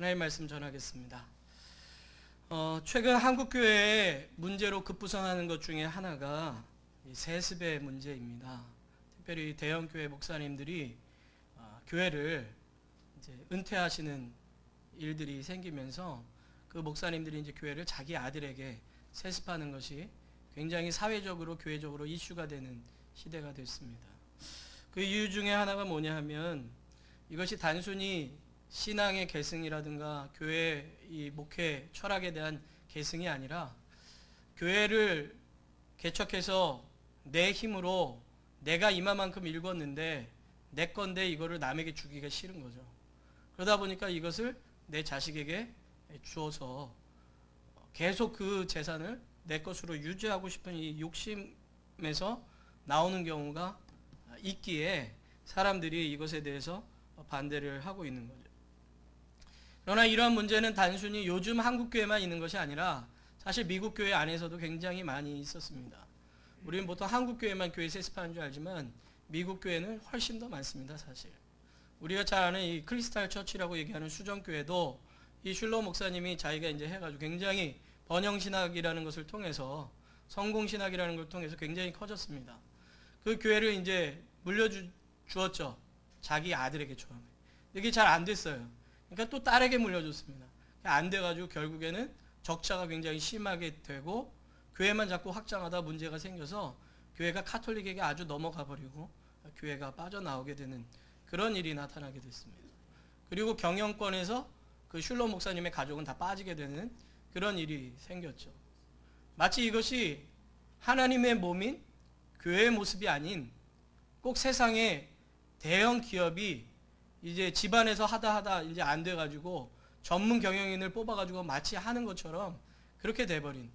하나님의 말씀 전하겠습니다. 최근 한국교회의 문제로 급부상하는 것 중에 하나가 이 세습의 문제입니다. 특별히 대형교회 목사님들이 교회를 이제 은퇴하시는 일들이 생기면서 그 목사님들이 이제 교회를 자기 아들에게 세습하는 것이 굉장히 사회적으로 교회적으로 이슈가 되는 시대가 됐습니다. 그 이유 중에 하나가 뭐냐 하면 이것이 단순히 신앙의 계승이라든가 교회 이 목회 철학에 대한 계승이 아니라 교회를 개척해서 내 힘으로 내가 이만큼 읽었는데 내 건데 이거를 남에게 주기가 싫은 거죠. 그러다 보니까 이것을 내 자식에게 주어서 계속 그 재산을 내 것으로 유지하고 싶은 이 욕심에서 나오는 경우가 있기에 사람들이 이것에 대해서 반대를 하고 있는 거죠. 그러나 이러한 문제는 단순히 요즘 한국교회만 있는 것이 아니라 사실 미국교회 안에서도 굉장히 많이 있었습니다. 우리는 보통 한국교회만 교회 세습하는 줄 알지만 미국교회는 훨씬 더 많습니다. 사실 우리가 잘 아는 이 크리스탈 처치라고 얘기하는 수정교회도 이 슐러 목사님이 자기가 이제 해가지고 굉장히 번영신학이라는 것을 통해서 성공신학이라는 걸 통해서 굉장히 커졌습니다. 그 교회를 이제 물려주었죠. 자기 아들에게 처음에. 이게 잘 안 됐어요. 그러니까 또 딸에게 물려줬습니다. 안 돼가지고 결국에는 적자가 굉장히 심하게 되고 교회만 자꾸 확장하다 문제가 생겨서 교회가 카톨릭에게 아주 넘어가 버리고 교회가 빠져나오게 되는 그런 일이 나타나게 됐습니다. 그리고 경영권에서 그 슐러 목사님의 가족은 다 빠지게 되는 그런 일이 생겼죠. 마치 이것이 하나님의 몸인 교회의 모습이 아닌 꼭 세상의 대형 기업이 이제 집안에서 하다 이제 안 돼가지고 전문 경영인을 뽑아가지고 마치 하는 것처럼 그렇게 돼버린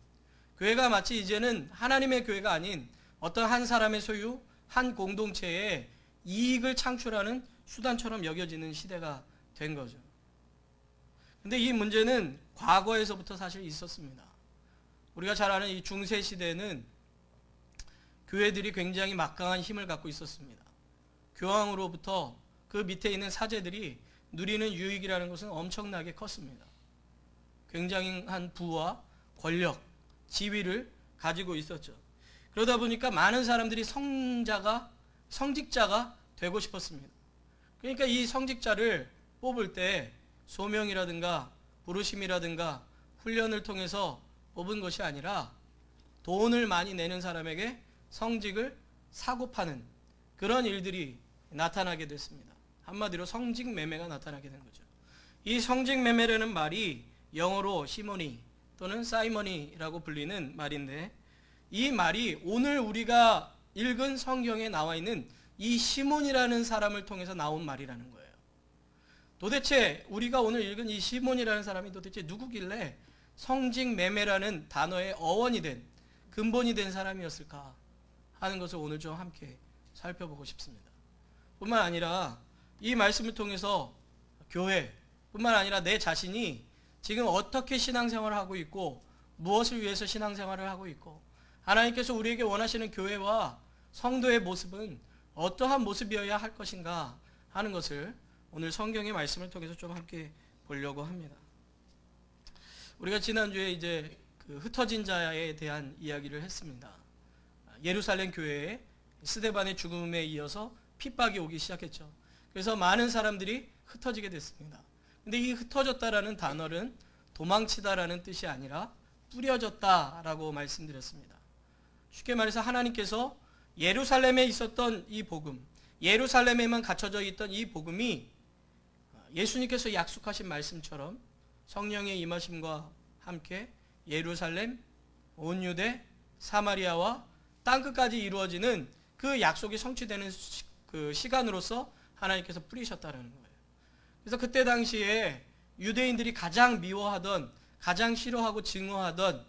교회가 마치 이제는 하나님의 교회가 아닌 어떤 한 사람의 소유, 한 공동체의 이익을 창출하는 수단처럼 여겨지는 시대가 된 거죠. 근데 이 문제는 과거에서부터 사실 있었습니다. 우리가 잘 아는 이 중세 시대는 교회들이 굉장히 막강한 힘을 갖고 있었습니다. 교황으로부터 그 밑에 있는 사제들이 누리는 유익이라는 것은 엄청나게 컸습니다. 굉장한 부와 권력, 지위를 가지고 있었죠. 그러다 보니까 많은 사람들이 성직자가 되고 싶었습니다. 그러니까 이 성직자를 뽑을 때 소명이라든가 부르심이라든가 훈련을 통해서 뽑은 것이 아니라 돈을 많이 내는 사람에게 성직을 사고 파는 그런 일들이 나타나게 됐습니다. 한마디로 성직 매매가 나타나게 된 거죠. 이 성직 매매라는 말이 영어로 시모니 또는 사이머니라고 불리는 말인데 이 말이 오늘 우리가 읽은 성경에 나와 있는 이 시몬이라는 사람을 통해서 나온 말이라는 거예요. 도대체 우리가 오늘 읽은 이 시몬이라는 사람이 도대체 누구길래 성직 매매라는 단어의 어원이 된 근본이 된 사람이었을까 하는 것을 오늘 좀 함께 살펴보고 싶습니다. 뿐만 아니라 이 말씀을 통해서 교회 뿐만 아니라 내 자신이 지금 어떻게 신앙생활을 하고 있고 무엇을 위해서 신앙생활을 하고 있고 하나님께서 우리에게 원하시는 교회와 성도의 모습은 어떠한 모습이어야 할 것인가 하는 것을 오늘 성경의 말씀을 통해서 좀 함께 보려고 합니다. 우리가 지난주에 이제 그 흩어진 자에 대한 이야기를 했습니다. 예루살렘 교회에 스데반의 죽음에 이어서 핍박이 오기 시작했죠. 그래서 많은 사람들이 흩어지게 됐습니다. 근데 이 흩어졌다라는 단어는 도망치다라는 뜻이 아니라 뿌려졌다라고 말씀드렸습니다. 쉽게 말해서 하나님께서 예루살렘에 있었던 이 복음, 예루살렘에만 갇혀져 있던 이 복음이 예수님께서 약속하신 말씀처럼 성령의 임하심과 함께 예루살렘, 온 유대, 사마리아와 땅끝까지 이루어지는 그 약속이 성취되는 그 시간으로서 하나님께서 뿌리셨다는 거예요. 그래서 그때 당시에 유대인들이 가장 미워하던, 가장 싫어하고 증오하던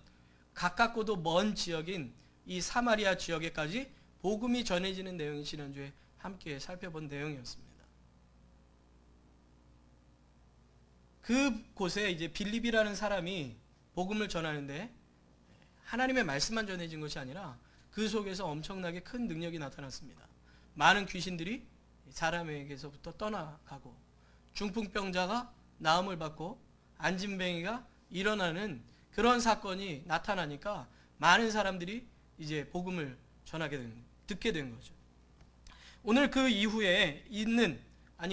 가깝고도 먼 지역인 이 사마리아 지역에까지 복음이 전해지는 내용이 지난주에 함께 살펴본 내용이었습니다. 그곳에 이제 빌립이라는 사람이 복음을 전하는데 하나님의 말씀만 전해진 것이 아니라 그 속에서 엄청나게 큰 능력이 나타났습니다. 많은 귀신들이 사람에게서부터 떠나가고 중풍병자가 나음을 받고 안진뱅이가 일어나는 그런 사건이 나타나니까 많은 사람들이 이제 복음을 듣게 된 거죠. 오늘 그 이후에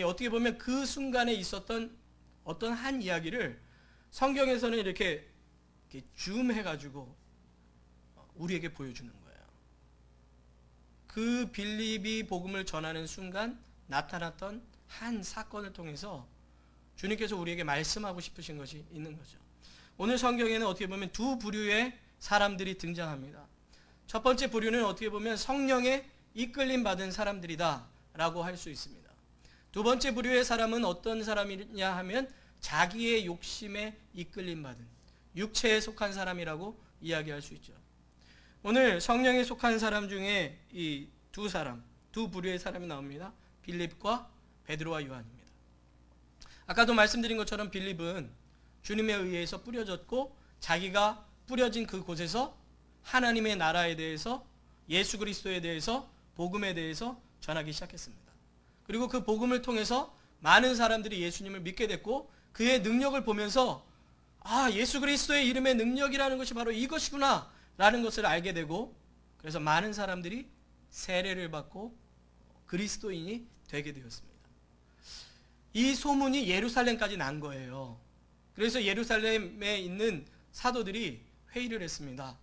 어떻게 보면 그 순간에 있었던 어떤 한 이야기를 성경에서는 이렇게 줌해가지고 우리에게 보여주는 거예요. 그 빌립이 복음을 전하는 순간 나타났던 한 사건을 통해서 주님께서 우리에게 말씀하고 싶으신 것이 있는 거죠. 오늘 성경에는 어떻게 보면 두 부류의 사람들이 등장합니다. 첫 번째 부류는 어떻게 보면 성령에 이끌림 받은 사람들이다 라고 할 수 있습니다. 두 번째 부류의 사람은 어떤 사람이냐 하면 자기의 욕심에 이끌림 받은 육체에 속한 사람이라고 이야기할 수 있죠. 오늘 성령에 속한 사람 중에 이 두 부류의 사람이 나옵니다. 빌립과 베드로와 요한입니다. 아까도 말씀드린 것처럼 빌립은 주님에 의해서 뿌려졌고 자기가 뿌려진 그곳에서 하나님의 나라에 대해서 예수 그리스도에 대해서 복음에 대해서 전하기 시작했습니다. 그리고 그 복음을 통해서 많은 사람들이 예수님을 믿게 됐고 그의 능력을 보면서 예수 그리스도의 이름의 능력이라는 것이 바로 이것이구나 라는 것을 알게 되고 그래서 많은 사람들이 세례를 받고 그리스도인이 되게 되었습니다. 이 소문이 예루살렘까지 난 거예요. 그래서 예루살렘에 있는 사도들이 회의를 했습니다.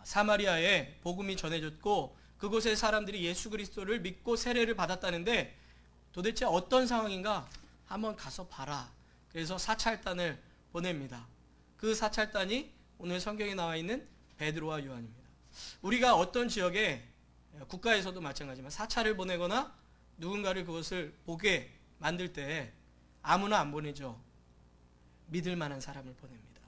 사마리아에 복음이 전해졌고 그곳의 사람들이 예수 그리스도를 믿고 세례를 받았다는데 도대체 어떤 상황인가 한번 가서 봐라. 그래서 사찰단을 보냅니다. 그 사찰단이 오늘 성경에 나와 있는 베드로와 요한입니다. 우리가 어떤 지역에 국가에서도 마찬가지지만 사찰을 보내거나 누군가를 그것을 보게 만들 때 아무나 안 보내죠. 믿을 만한 사람을 보냅니다.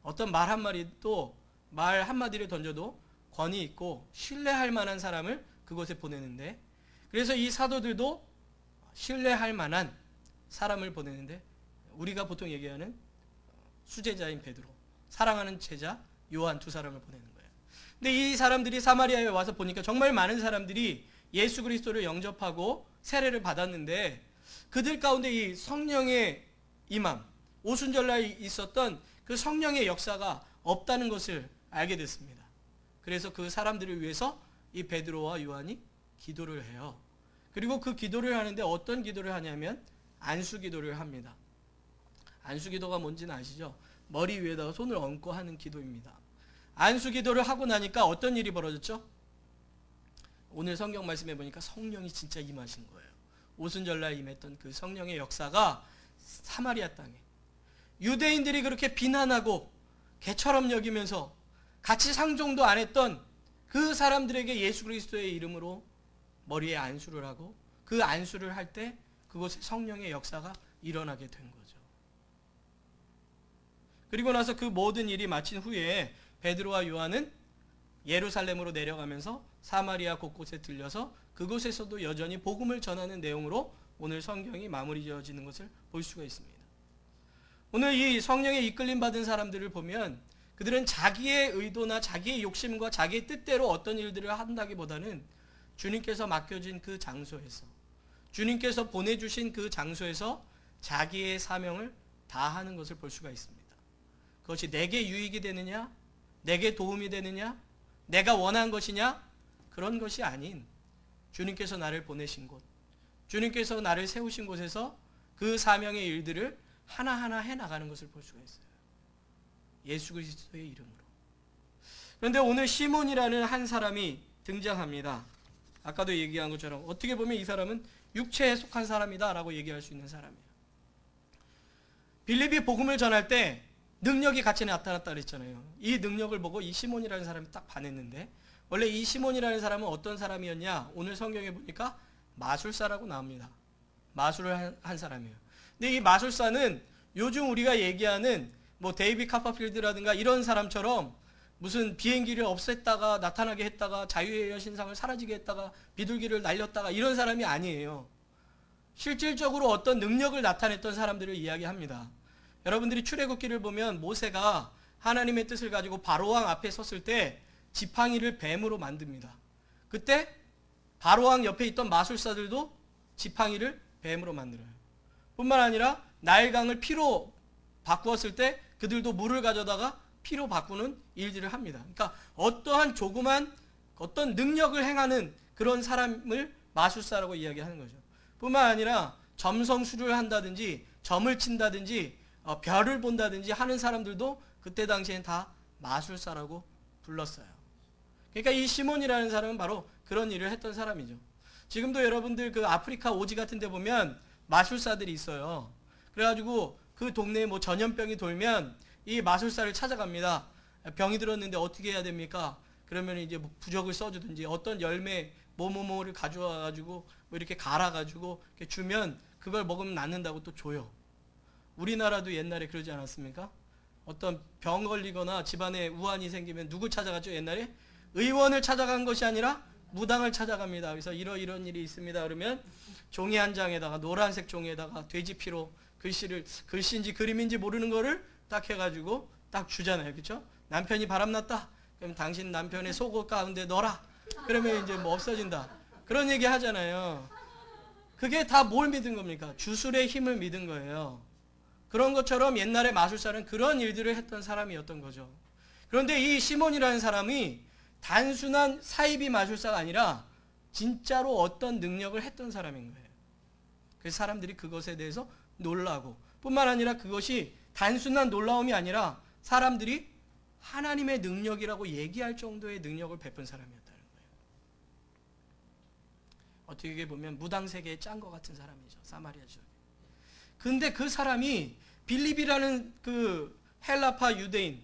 어떤 말 한마디를 던져도 권위 있고 신뢰할 만한 사람을 그곳에 보내는데 그래서 이 사도들도 신뢰할 만한 사람을 보내는데 우리가 보통 얘기하는 수제자인 베드로, 사랑하는 제자 요한 두 사람을 보내는 거예요. 근데 이 사람들이 사마리아에 와서 보니까 정말 많은 사람들이 예수 그리스도를 영접하고 세례를 받았는데 그들 가운데 이 성령의 임함, 오순절날 있었던 그 성령의 역사가 없다는 것을 알게 됐습니다. 그래서 그 사람들을 위해서 이 베드로와 요한이 기도를 해요. 그리고 그 기도를 하는데 어떤 기도를 하냐면 안수 기도를 합니다. 안수 기도가 뭔지는 아시죠? 머리 위에다가 손을 얹고 하는 기도입니다. 안수 기도를 하고 나니까 어떤 일이 벌어졌죠? 오늘 성경 말씀해 보니까 성령이 진짜 임하신 거예요. 오순절날 임했던 그 성령의 역사가 사마리아 땅에 유대인들이 그렇게 비난하고 개처럼 여기면서 같이 상종도 안 했던 그 사람들에게 예수 그리스도의 이름으로 머리에 안수를 하고 그 안수를 할 때 그곳에 성령의 역사가 일어나게 된 거죠. 그리고 나서 그 모든 일이 마친 후에 베드로와 요한은 예루살렘으로 내려가면서 사마리아 곳곳에 들려서 그곳에서도 여전히 복음을 전하는 내용으로 오늘 성경이 마무리 지어지는 것을 볼 수가 있습니다. 오늘 이 성령에 이끌림 받은 사람들을 보면 그들은 자기의 의도나 자기의 욕심과 자기의 뜻대로 어떤 일들을 한다기보다는 주님께서 맡겨진 그 장소에서, 주님께서 보내주신 그 장소에서 자기의 사명을 다하는 것을 볼 수가 있습니다. 그것이 내게 유익이 되느냐, 내게 도움이 되느냐, 내가 원한 것이냐, 그런 것이 아닌 주님께서 나를 보내신 곳, 주님께서 나를 세우신 곳에서 그 사명의 일들을 하나하나 해나가는 것을 볼 수가 있어요. 예수 그리스도의 이름으로. 그런데 오늘 시몬이라는 한 사람이 등장합니다. 아까도 얘기한 것처럼 어떻게 보면 이 사람은 육체에 속한 사람이다 라고 얘기할 수 있는 사람이에요. 빌립이 복음을 전할 때 능력이 같이 나타났다 그랬잖아요. 이 능력을 보고 이 시몬이라는 사람이 딱 반했는데 원래 이 시몬이라는 사람은 어떤 사람이었냐? 오늘 성경에 보니까 마술사라고 나옵니다. 마술을 한 사람이에요. 근데 이 마술사는 요즘 우리가 얘기하는 뭐 데이비 카퍼필드라든가 이런 사람처럼 무슨 비행기를 없앴다가 나타나게 했다가 자유의 여신상을 사라지게 했다가 비둘기를 날렸다가 이런 사람이 아니에요. 실질적으로 어떤 능력을 나타냈던 사람들을 이야기합니다. 여러분들이 출애굽기를 보면 모세가 하나님의 뜻을 가지고 바로왕 앞에 섰을 때 지팡이를 뱀으로 만듭니다. 그때 바로왕 옆에 있던 마술사들도 지팡이를 뱀으로 만들어요. 뿐만 아니라 나일강을 피로 바꾸었을 때 그들도 물을 가져다가 피로 바꾸는 일들을 합니다. 그러니까 어떠한 조그만 어떤 능력을 행하는 그런 사람을 마술사라고 이야기하는 거죠. 뿐만 아니라 점성술을 한다든지 점을 친다든지 별을 본다든지 하는 사람들도 그때 당시엔 다 마술사라고 불렀어요. 그러니까 이 시몬이라는 사람은 바로 그런 일을 했던 사람이죠. 지금도 여러분들 그 아프리카 오지 같은 데 보면 마술사들이 있어요. 그래가지고 그 동네에 뭐 전염병이 돌면 이 마술사를 찾아갑니다. 병이 들었는데 어떻게 해야 됩니까? 그러면 이제 뭐 부적을 써주든지 어떤 열매 뭐뭐뭐를 가져와가지고 뭐 이렇게 갈아가지고 이렇게 주면 그걸 먹으면 낫는다고 또 줘요. 우리나라도 옛날에 그러지 않았습니까? 어떤 병 걸리거나 집안에 우환이 생기면 누구 찾아갔죠? 옛날에 의원을 찾아간 것이 아니라 무당을 찾아갑니다. 그래서 이런 일이 있습니다. 그러면 종이 한 장에다가 노란색 종이에다가 돼지 피로 글씨인지 그림인지 모르는 거를 딱 해가지고 딱 주잖아요. 그렇죠? 남편이 바람났다. 그럼 당신 남편의 속옷 가운데 넣어라. 그러면 이제 뭐 없어진다. 그런 얘기 하잖아요. 그게 다 뭘 믿은 겁니까? 주술의 힘을 믿은 거예요. 그런 것처럼 옛날에 마술사는 그런 일들을 했던 사람이었던 거죠. 그런데 이 시몬이라는 사람이 단순한 사이비 마술사가 아니라 진짜로 어떤 능력을 했던 사람인 거예요. 그래서 사람들이 그것에 대해서 놀라고 뿐만 아니라 그것이 단순한 놀라움이 아니라 사람들이 하나님의 능력이라고 얘기할 정도의 능력을 베푼 사람이었다는 거예요. 어떻게 보면 무당세계에 짠 것 같은 사람이죠. 사마리아 지역에. 근데 그 사람이 빌립이라는 그 헬라파 유대인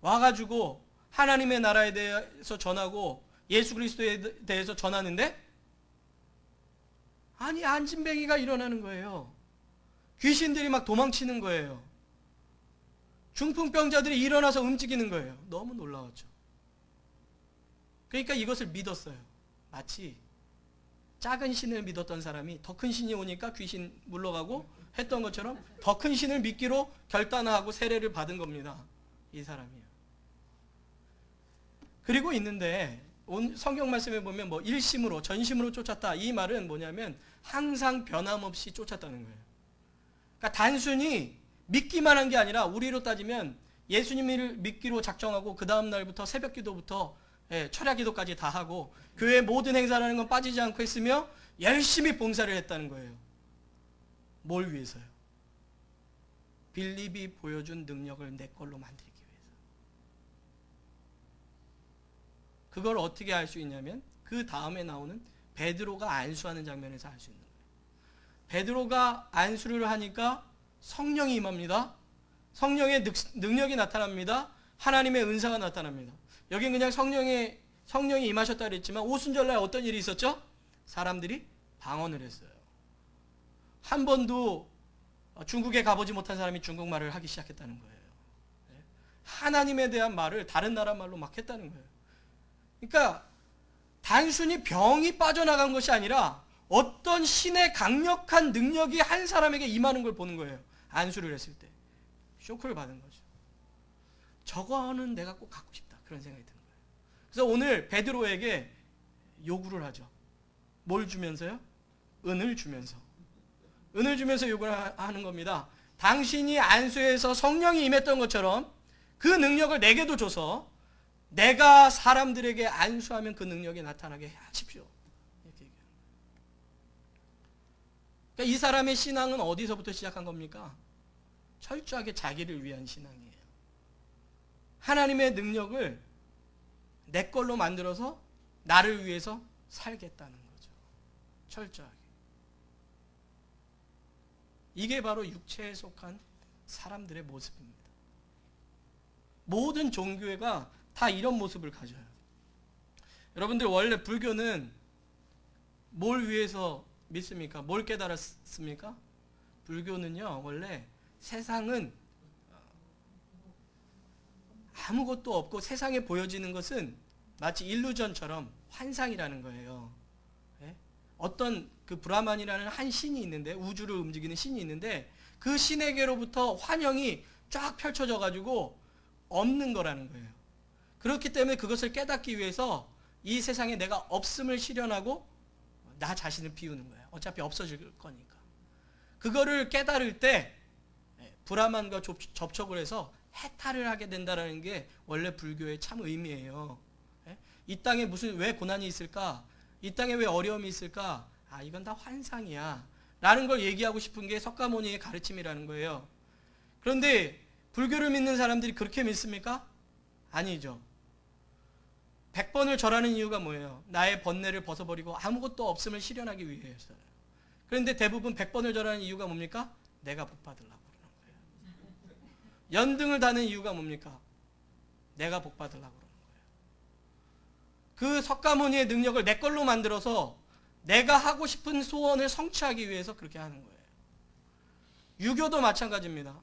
와가지고 하나님의 나라에 대해서 전하고 예수 그리스도에 대해서 전하는데 아니 안진뱅이가 일어나는 거예요. 귀신들이 막 도망치는 거예요. 중풍병자들이 일어나서 움직이는 거예요. 너무 놀라웠죠. 그러니까 이것을 믿었어요. 마치 작은 신을 믿었던 사람이 더 큰 신이 오니까 귀신 물러가고 했던 것처럼 더 큰 신을 믿기로 결단하고 세례를 받은 겁니다. 이 사람이요. 그리고 있는데 성경 말씀에 보면 뭐 일심으로 전심으로 쫓았다. 이 말은 뭐냐면 항상 변함없이 쫓았다는 거예요. 그러니까 단순히 믿기만 한 게 아니라 우리로 따지면 예수님을 믿기로 작정하고 그 다음 날부터 새벽 기도부터 철야 기도까지 다 하고 교회 모든 행사라는 건 빠지지 않고 했으며 열심히 봉사를 했다는 거예요. 뭘 위해서요? 빌립이 보여준 능력을 내 걸로 만들기 위해서. 그걸 어떻게 알 수 있냐면 그 다음에 나오는 베드로가 안수하는 장면에서 알 수 있는 거예요. 베드로가 안수를 하니까 성령이 임합니다. 성령의 능력이 나타납니다. 하나님의 은사가 나타납니다. 여긴 그냥 성령이 임하셨다 그랬지만 오순절날 어떤 일이 있었죠? 사람들이 방언을 했어요. 한 번도 중국에 가보지 못한 사람이 중국말을 하기 시작했다는 거예요. 하나님에 대한 말을 다른 나라 말로 막 했다는 거예요. 그러니까 단순히 병이 빠져나간 것이 아니라 어떤 신의 강력한 능력이 한 사람에게 임하는 걸 보는 거예요. 안수를 했을 때. 쇼크를 받은 거죠. 저거는 내가 꼭 갖고 싶다. 그런 생각이 드는 거예요. 그래서 오늘 베드로에게 요구를 하죠. 뭘 주면서요? 은을 주면서. 은을 주면서 요구를 하는 겁니다. 당신이 안수해서 성령이 임했던 것처럼 그 능력을 내게도 줘서 내가 사람들에게 안수하면 그 능력이 나타나게 하십시오. 이렇게 얘기하는 거예요. 그러니까 이 사람의 신앙은 어디서부터 시작한 겁니까? 철저하게 자기를 위한 신앙이에요. 하나님의 능력을 내 걸로 만들어서 나를 위해서 살겠다는 거죠. 철저하게. 이게 바로 육체에 속한 사람들의 모습입니다. 모든 종교회가 다 이런 모습을 가져요. 여러분들 원래 불교는 뭘 위해서 믿습니까? 뭘 깨달았습니까? 불교는요, 원래 세상은 아무것도 없고 세상에 보여지는 것은 마치 일루전처럼 환상이라는 거예요. 네? 어떤 그 브라만이라는 한 신이 있는데, 우주를 움직이는 신이 있는데 그 신에게로부터 환영이 쫙 펼쳐져 가지고 없는 거라는 거예요. 그렇기 때문에 그것을 깨닫기 위해서 이 세상에 내가 없음을 실현하고 나 자신을 비우는 거예요. 어차피 없어질 거니까. 그거를 깨달을 때 브라만과 접촉을 해서 해탈을 하게 된다는 게 원래 불교의 참 의미예요. 이 땅에 왜 고난이 있을까? 이 땅에 왜 어려움이 있을까? 이건 다 환상이야 라는 걸 얘기하고 싶은 게 석가모니의 가르침이라는 거예요. 그런데 불교를 믿는 사람들이 그렇게 믿습니까? 아니죠. 100번을 절하는 이유가 뭐예요? 나의 번뇌를 벗어버리고 아무것도 없음을 실현하기 위해서요. 그런데 대부분 100번을 절하는 이유가 뭡니까? 내가 복받으려고 그러는 거예요. 연등을 다는 이유가 뭡니까? 내가 복받으려고 그러는 거예요. 그 석가모니의 능력을 내 걸로 만들어서 내가 하고 싶은 소원을 성취하기 위해서 그렇게 하는 거예요. 유교도 마찬가지입니다.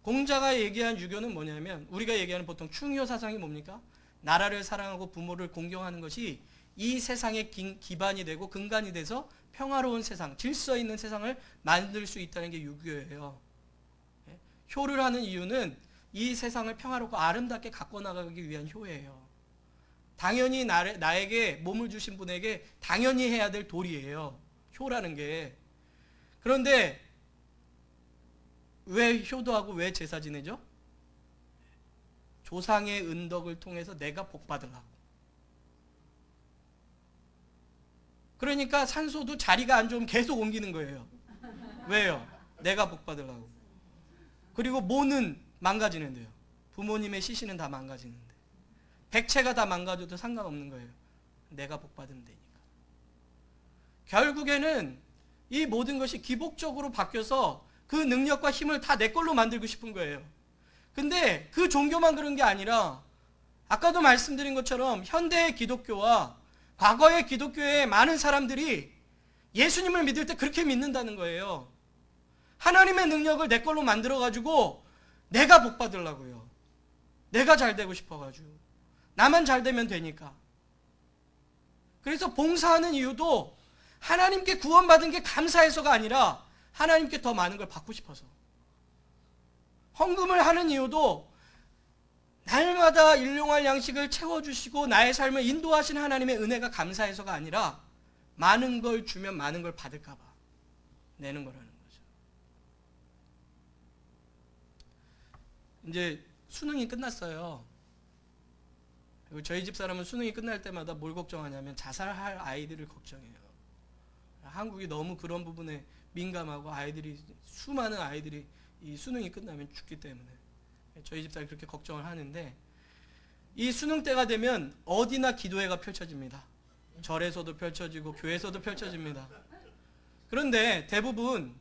공자가 얘기한 유교는 뭐냐면 우리가 얘기하는 보통 충효 사상이 뭡니까? 나라를 사랑하고 부모를 공경하는 것이 이 세상의 기반이 되고 근간이 돼서 평화로운 세상, 질서 있는 세상을 만들 수 있다는 게 유교예요. 효를 하는 이유는 이 세상을 평화롭고 아름답게 갖고 나가기 위한 효예요. 당연히 나에게 몸을 주신 분에게 당연히 해야 될 도리예요. 효라는 게. 그런데 왜 효도하고 왜 제사 지내죠? 조상의 은덕을 통해서 내가 복받으려고. 그러니까 산소도 자리가 안 좋으면 계속 옮기는 거예요. 왜요? 내가 복받으려고. 그리고 모는 망가지는데요. 부모님의 시신은 다 망가지는데. 백체가 다 망가져도 상관없는 거예요. 내가 복받으면 되니까. 결국에는 이 모든 것이 기복적으로 바뀌어서 그 능력과 힘을 다 내 걸로 만들고 싶은 거예요. 근데 그 종교만 그런 게 아니라 아까도 말씀드린 것처럼 현대의 기독교와 과거의 기독교의 많은 사람들이 예수님을 믿을 때 그렇게 믿는다는 거예요. 하나님의 능력을 내 걸로 만들어가지고 내가 복받으려고요. 내가 잘 되고 싶어가지고. 나만 잘 되면 되니까. 그래서 봉사하는 이유도 하나님께 구원받은 게 감사해서가 아니라 하나님께 더 많은 걸 받고 싶어서. 헌금을 하는 이유도 날마다 일용할 양식을 채워주시고 나의 삶을 인도하신 하나님의 은혜가 감사해서가 아니라 많은 걸 주면 많은 걸 받을까 봐 내는 거라는 거죠. 이제 수능이 끝났어요. 그리고 저희 집 사람은 수능이 끝날 때마다 뭘 걱정하냐면 자살할 아이들을 걱정해요. 한국이 너무 그런 부분에 민감하고 수많은 아이들이 이 수능이 끝나면 죽기 때문에 저희 집사람이 그렇게 걱정을 하는데 이 수능 때가 되면 어디나 기도회가 펼쳐집니다. 절에서도 펼쳐지고 교회에서도 펼쳐집니다. 그런데 대부분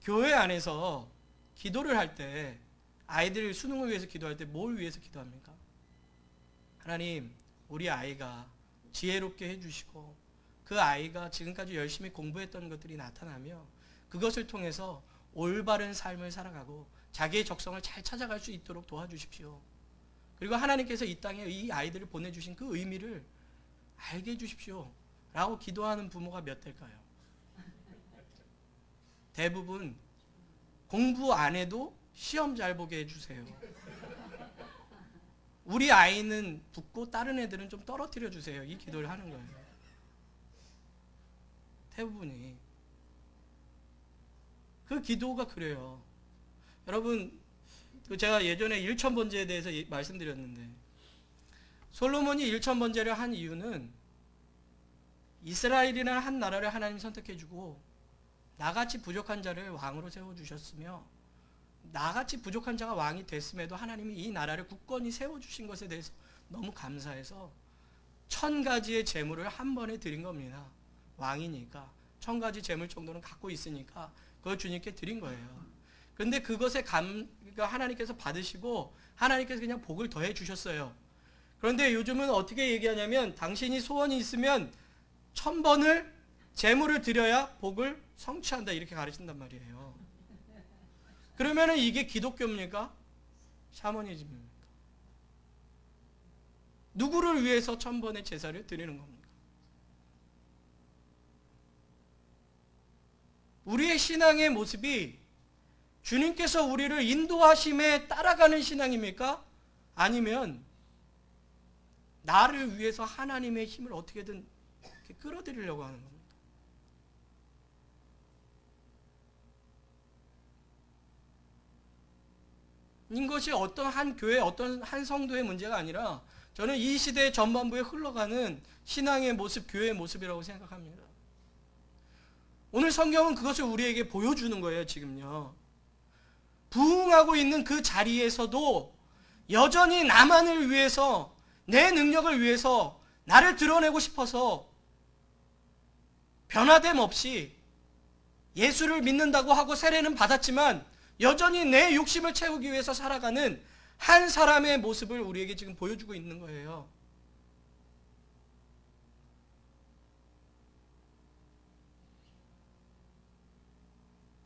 교회 안에서 기도를 할 때 아이들 수능을 위해서 기도할 때 뭘 위해서 기도합니까? 하나님, 우리 아이가 지혜롭게 해주시고 그 아이가 지금까지 열심히 공부했던 것들이 나타나며 그것을 통해서 올바른 삶을 살아가고 자기의 적성을 잘 찾아갈 수 있도록 도와주십시오. 그리고 하나님께서 이 땅에 이 아이들을 보내주신 그 의미를 알게 해주십시오. 라고 기도하는 부모가 몇 될까요? 대부분 공부 안 해도 시험 잘 보게 해주세요. 우리 아이는 붙고 다른 애들은 좀 떨어뜨려 주세요. 이 기도를 하는 거예요. 대부분이. 그 기도가 그래요. 여러분, 제가 예전에 1000번제에 대해서 말씀드렸는데 솔로몬이 1000번제를 한 이유는 이스라엘이라는 한 나라를 하나님 선택해주고 나같이 부족한 자를 왕으로 세워주셨으며 나같이 부족한 자가 왕이 됐음에도 하나님이 이 나라를 굳건히 세워주신 것에 대해서 너무 감사해서 1000가지의 재물을 한 번에 드린 겁니다. 왕이니까 1000가지 재물 정도는 갖고 있으니까 그걸 주님께 드린 거예요. 그런데 그것에 하나님께서 받으시고 하나님께서 그냥 복을 더해 주셨어요. 그런데 요즘은 어떻게 얘기하냐면 당신이 소원이 있으면 1000번을 재물을 드려야 복을 성취한다 이렇게 가르친단 말이에요. 그러면은 이게 기독교입니까? 샤머니즘입니까? 누구를 위해서 1000번의 제사를 드리는 겁니까? 우리의 신앙의 모습이 주님께서 우리를 인도하심에 따라가는 신앙입니까? 아니면 나를 위해서 하나님의 힘을 어떻게든 이렇게 끌어들이려고 하는 겁니다. 것이 어떤 한 교회, 어떤 한 성도의 문제가 아니라 저는 이 시대 전반부에 흘러가는 신앙의 모습, 교회의 모습이라고 생각합니다. 오늘 성경은 그것을 우리에게 보여주는 거예요, 지금요. 부흥하고 있는 그 자리에서도 여전히 나만을 위해서, 내 능력을 위해서, 나를 드러내고 싶어서 변화됨 없이 예수를 믿는다고 하고 세례는 받았지만 여전히 내 욕심을 채우기 위해서 살아가는 한 사람의 모습을 우리에게 지금 보여주고 있는 거예요.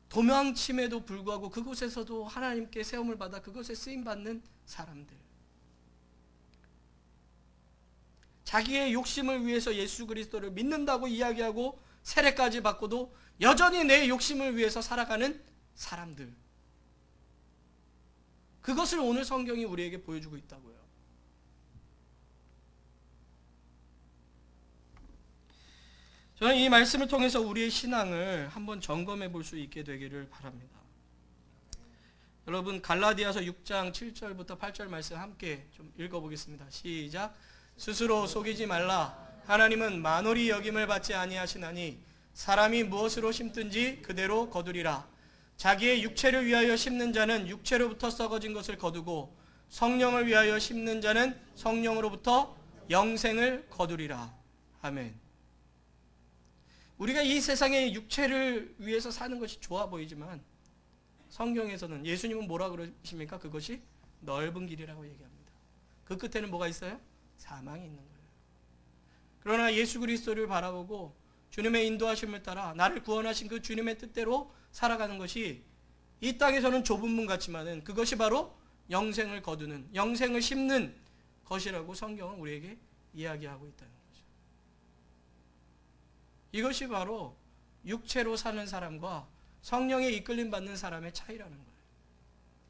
도망침에도 불구하고 그곳에서도 하나님께 세움을 받아 그곳에 쓰임받는 사람들. 자기의 욕심을 위해서 예수 그리스도를 믿는다고 이야기하고 세례까지 받고도 여전히 내 욕심을 위해서 살아가는 사람들. 그것을 오늘 성경이 우리에게 보여주고 있다고요. 저는 이 말씀을 통해서 우리의 신앙을 한번 점검해 볼 수 있게 되기를 바랍니다. 여러분 갈라디아서 6장 7절부터 8절 말씀 함께 좀 읽어보겠습니다. 시작. 스스로 속이지 말라. 하나님은 만홀히 여김을 받지 아니하시나니 사람이 무엇으로 심든지 그대로 거두리라. 자기의 육체를 위하여 심는 자는 육체로부터 썩어진 것을 거두고 성령을 위하여 심는 자는 성령으로부터 영생을 거두리라. 아멘. 우리가 이 세상에 육체를 위해서 사는 것이 좋아 보이지만 성경에서는 예수님은 뭐라 그러십니까? 그것이 넓은 길이라고 얘기합니다. 그 끝에는 뭐가 있어요? 사망이 있는 거예요. 그러나 예수 그리스도를 바라보고 주님의 인도하심을 따라 나를 구원하신 그 주님의 뜻대로 살아가는 것이 이 땅에서는 좁은 문 같지만은 그것이 바로 영생을 거두는, 영생을 심는 것이라고 성경은 우리에게 이야기하고 있다는 거죠. 이것이 바로 육체로 사는 사람과 성령의 이끌림 받는 사람의 차이라는 거예요.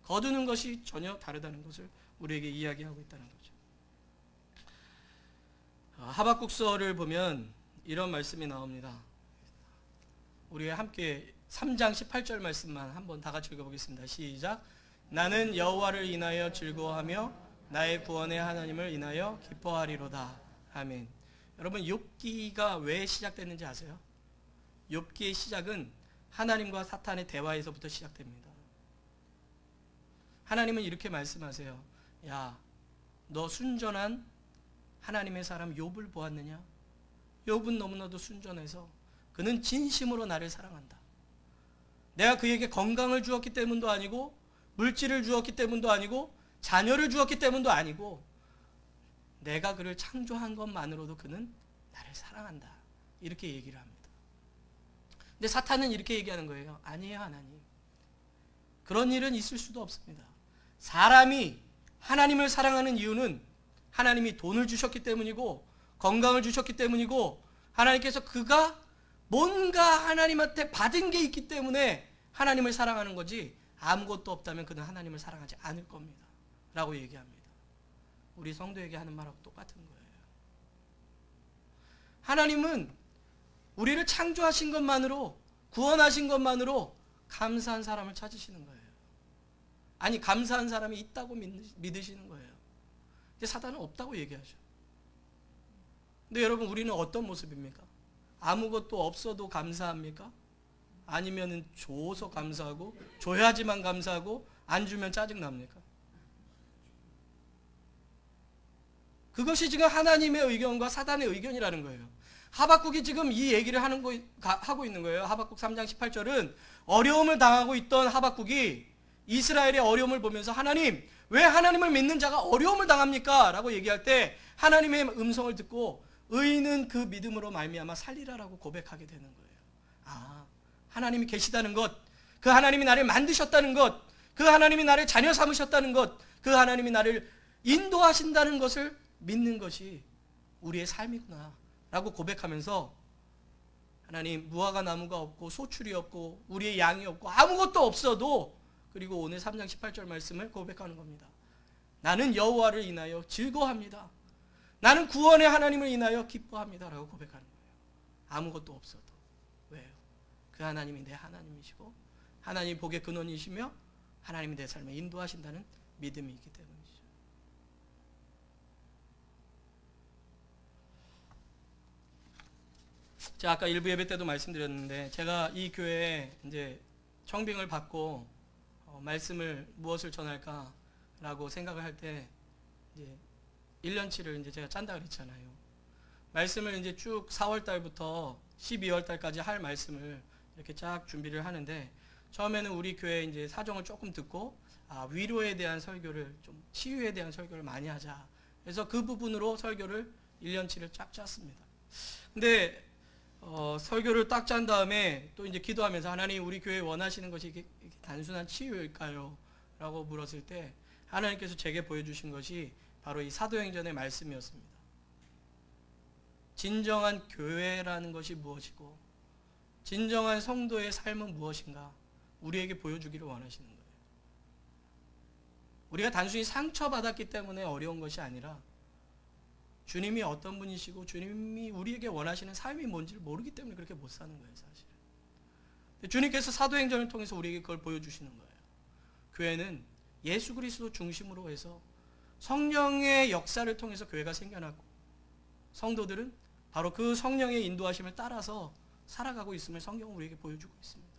거두는 것이 전혀 다르다는 것을 우리에게 이야기하고 있다는 거죠. 하박국서를 보면 이런 말씀이 나옵니다. 우리 함께 3장 18절 말씀만 한번 다 같이 읽어보겠습니다. 시작. 나는 여호와를 인하여 즐거워하며 나의 구원의 하나님을 인하여 기뻐하리로다. 아멘. 여러분 욥기가 왜 시작됐는지 아세요? 욥기의 시작은 하나님과 사탄의 대화에서부터 시작됩니다. 하나님은 이렇게 말씀하세요. 야, 너 순전한 하나님의 사람 욥을 보았느냐? 욥은 너무나도 순전해서 그는 진심으로 나를 사랑한다. 내가 그에게 건강을 주었기 때문도 아니고 물질을 주었기 때문도 아니고 자녀를 주었기 때문도 아니고 내가 그를 창조한 것만으로도 그는 나를 사랑한다. 이렇게 얘기를 합니다. 근데 사탄은 이렇게 얘기하는 거예요. 아니에요, 하나님. 그런 일은 있을 수도 없습니다. 사람이 하나님을 사랑하는 이유는 하나님이 돈을 주셨기 때문이고 건강을 주셨기 때문이고 하나님께서 그가 뭔가 하나님한테 받은 게 있기 때문에 하나님을 사랑하는 거지 아무것도 없다면 그는 하나님을 사랑하지 않을 겁니다. 라고 얘기합니다. 우리 성도에게 하는 말하고 똑같은 거예요. 하나님은 우리를 창조하신 것만으로 구원하신 것만으로 감사한 사람을 찾으시는 거예요. 아니 감사한 사람이 있다고 믿으시는 거예요. 근데 사단은 없다고 얘기하죠. 근데 여러분 우리는 어떤 모습입니까? 아무것도 없어도 감사합니까? 아니면 줘서 감사하고 줘야지만 감사하고 안 주면 짜증납니까? 그것이 지금 하나님의 의견과 사단의 의견이라는 거예요. 하박국이 지금 이 얘기를 하고 있는 거예요. 하박국 3장 18절은 어려움을 당하고 있던 하박국이 이스라엘의 어려움을 보면서 하나님, 왜 하나님을 믿는 자가 어려움을 당합니까? 라고 얘기할 때 하나님의 음성을 듣고 의인은 그 믿음으로 말미암아 살리라라고 고백하게 되는 거예요. 아, 하나님이 계시다는 것, 그 하나님이 나를 만드셨다는 것, 그 하나님이 나를 자녀 삼으셨다는 것, 그 하나님이 나를 인도하신다는 것을 믿는 것이 우리의 삶이구나 라고 고백하면서 하나님 무화과 나무가 없고 소출이 없고 우리의 양이 없고 아무것도 없어도 그리고 오늘 3장 18절 말씀을 고백하는 겁니다. 나는 여호와를 인하여 즐거워합니다. 나는 구원의 하나님을 인하여 기뻐합니다 라고 고백하는 거예요. 아무것도 없어도. 왜요? 그 하나님이 내 하나님이시고 하나님이 복의 근원이시며 하나님이 내 삶에 인도하신다는 믿음이 있기 때문이죠. 제가 아까 일부 예배 때도 말씀드렸는데, 제가 이 교회에 이제 청빙을 받고 말씀을 무엇을 전할까라고 생각을 할 때 이제 1년치를 이제 제가 짠다 그랬잖아요. 말씀을 이제 쭉 4월 달부터 12월 달까지 할 말씀을 이렇게 쫙 준비를 하는데, 처음에는 우리 교회 이제 사정을 조금 듣고 위로에 대한 설교를, 좀 치유에 대한 설교를 많이 하자. 그래서 그 부분으로 설교를 1년치를 쫙 짰습니다. 근데 설교를 딱 짠 다음에 또 이제 기도하면서, 하나님, 우리 교회 원하시는 것이 이게 단순한 치유일까요? 라고 물었을 때 하나님께서 제게 보여주신 것이 바로 이 사도행전의 말씀이었습니다. 진정한 교회라는 것이 무엇이고 진정한 성도의 삶은 무엇인가 우리에게 보여주기를 원하시는 거예요. 우리가 단순히 상처받았기 때문에 어려운 것이 아니라 주님이 어떤 분이시고 주님이 우리에게 원하시는 삶이 뭔지를 모르기 때문에 그렇게 못 사는 거예요, 사실은. 주님께서 사도행전을 통해서 우리에게 그걸 보여주시는 거예요. 교회는 예수 그리스도 중심으로 해서 성령의 역사를 통해서 교회가 생겨났고, 성도들은 바로 그 성령의 인도하심을 따라서 살아가고 있음을 성경은 우리에게 보여주고 있습니다.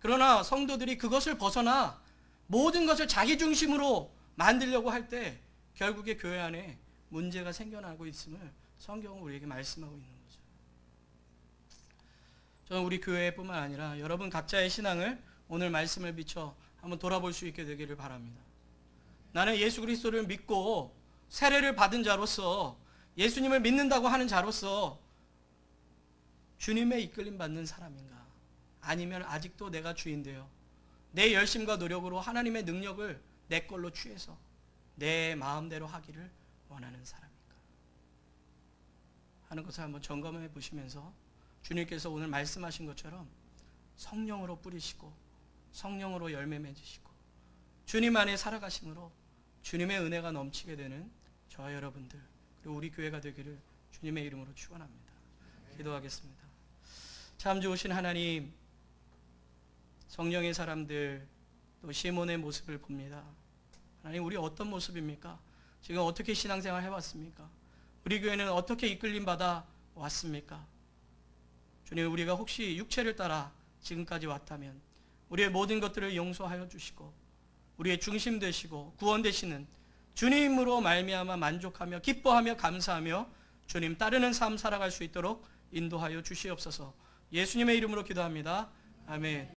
그러나 성도들이 그것을 벗어나 모든 것을 자기 중심으로 만들려고 할 때 결국에 교회 안에 문제가 생겨나고 있음을 성경은 우리에게 말씀하고 있는 거죠. 저는 우리 교회뿐만 아니라 여러분 각자의 신앙을 오늘 말씀을 비춰 한번 돌아볼 수 있게 되기를 바랍니다. 나는 예수 그리스도를 믿고 세례를 받은 자로서, 예수님을 믿는다고 하는 자로서 주님의 이끌림 받는 사람인가? 아니면 아직도 내가 주인되어 내 열심과 노력으로 하나님의 능력을 내 걸로 취해서 내 마음대로 하기를 원하는 사람인가? 하는 것을 한번 점검해 보시면서, 주님께서 오늘 말씀하신 것처럼 성령으로 뿌리시고 성령으로 열매 맺으시고 주님 안에 살아가심으로 주님의 은혜가 넘치게 되는 저와 여러분들, 그리고 우리 교회가 되기를 주님의 이름으로 축원합니다. 기도하겠습니다. 참 좋으신 하나님, 성령의 사람들, 또 시몬의 모습을 봅니다. 하나님, 우리 어떤 모습입니까? 지금 어떻게 신앙생활 해왔습니까? 우리 교회는 어떻게 이끌림 받아 왔습니까? 주님, 우리가 혹시 육체를 따라 지금까지 왔다면 우리의 모든 것들을 용서하여 주시고 우리의 중심 되시고 구원 되시는 주님으로 말미암아 만족하며 기뻐하며 감사하며 주님 따르는 삶 살아갈 수 있도록 인도하여 주시옵소서. 예수님의 이름으로 기도합니다. 아멘.